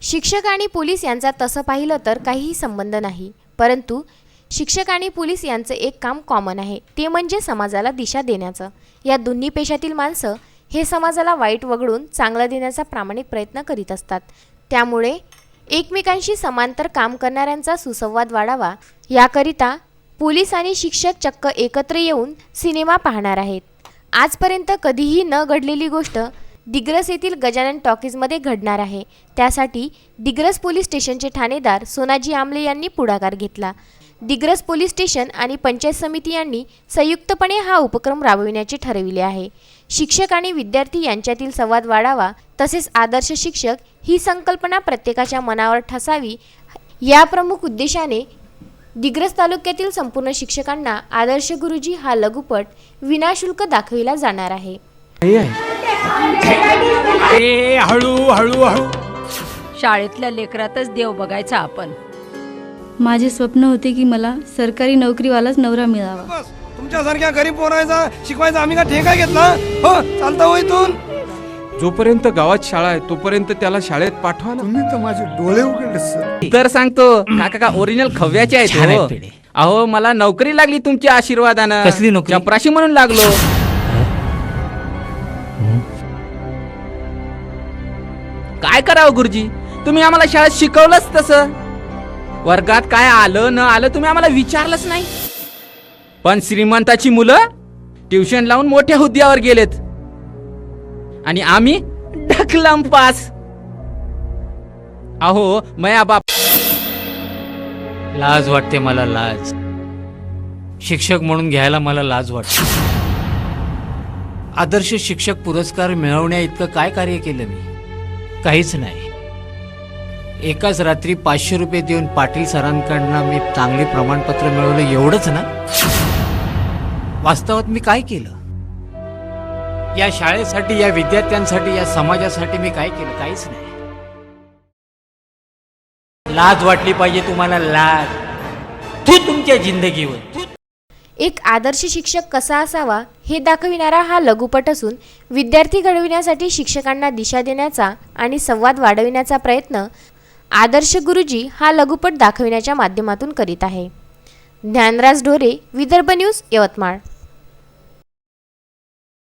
शिक्षक आणि पोलीस यांचा तसं पाहिलं तर काहीही संबंध नाही, परंतु शिक्षक आणि पोलीस यांचं एक काम कॉमन आहे, ते म्हणजे समाजाला दिशा देण्याचं। या दोन्ही पेशातील माणसं हे समाजाला वाईट वगळून चांगलं देण्याचा प्रामाणिक प्रयत्न करीत असतात। त्यामुळे एकमेकांशी समांतर काम करणाऱ्यांचा सुसंवाद वाढावा याकरिता पोलीस आणि शिक्षक चक्क एकत्र येऊन सिनेमा पाहणार आहेत। आजपर्यंत कधीही न घडलेली गोष्ट दिग्रस येथील गजानन टॉकीजमध्ये घडणार आहे। त्यासाठी दिग्रस पोलीस स्टेशनचे ठाणेदार सोनाजी आमले यांनी पुढाकार घेतला। दिग्रस पोलीस स्टेशन आणि पंचायत समिती यांनी संयुक्तपणे हा उपक्रम राबविण्याचे ठरविले आहे। शिक्षक आणि विद्यार्थी यांच्यातील संवाद वाढावा, तसेच आदर्श शिक्षक ही संकल्पना प्रत्येकाच्या मनावर ठसावी या प्रमुख उद्देशाने दिग्रस तालुक्यातील संपूर्ण शिक्षकांना आदर्श गुरुजी हा लघुपट विनाशुल्क दाखविला जाणार आहे। हळू हळू हळू शाळेतल्या लेकरातच देव बघायचा आपण। माझे स्वप्न होते की मला सरकारी नोकरीवालाच नवरा मिळावा। बस तुमच्यासारख्या गरीब पोरायचा शिकवायचा आम्ही का ठेका घेतला? हो चालता हो इथून। जोपर्यंत गावात शाळा आहे तोपर्यंत त्याला शाळेत पाठवा ना। तुम्ही तर माझे डोळे उघडले सर। तर सांगतो काका ओरिजिनल खव्याचे आहेत हो। अहो मला नोकरी लागली तुमच्या आशीर्वादानं। कसली नोकरी? चपराशी म्हणून लागलो। काय करावं गुरुजी, तुम्ही आम्हाला शाळेत शिकवलंच तसं। वर्गात काय आलं न आलं तुम्ही आम्हाला विचारलंच नाही। पण श्रीमंताची मुलं ट्युशन लावून मोठ्या हुद्द्यावर गेलेत आणि आम्ही ढकलम पास। अहो मया बाप लाज वाटते मला, लाज। शिक्षक म्हणून घ्यायला मला लाज वाटते। आदर्श शिक्षक पुरस्कार मिळवण्या इतकं काय कार्य केलं मी? काहीच नाही। एकाच रात्री 500 रुपये देऊन पाटील सरांकडनं मी चांगले प्रमाणपत्र मिळवलं, एवढंच ना? वास्तवात मी काय केलं? या शाळेसाठी, या विद्यार्थ्यांसाठी, या समाजासाठी मी काय केलं? काहीच नाही। लाज वाटली पाहिजे तुम्हाला, लाज। तू तुमच्या जिंदगीवर। एक आदर्श शिक्षक कसा असावा हे दाखविणारा हा लघुपट असून विद्यार्थी घडविण्यासाठी शिक्षकांना दिशा देण्याचा आणि संवाद वाढविण्याचा प्रयत्न आदर्श गुरुजी हा लघुपट दाखविण्याच्या माध्यमातून करीत आहे। ज्ञानराज ढोरे, विदर्भ न्यूज, यवतमाळ।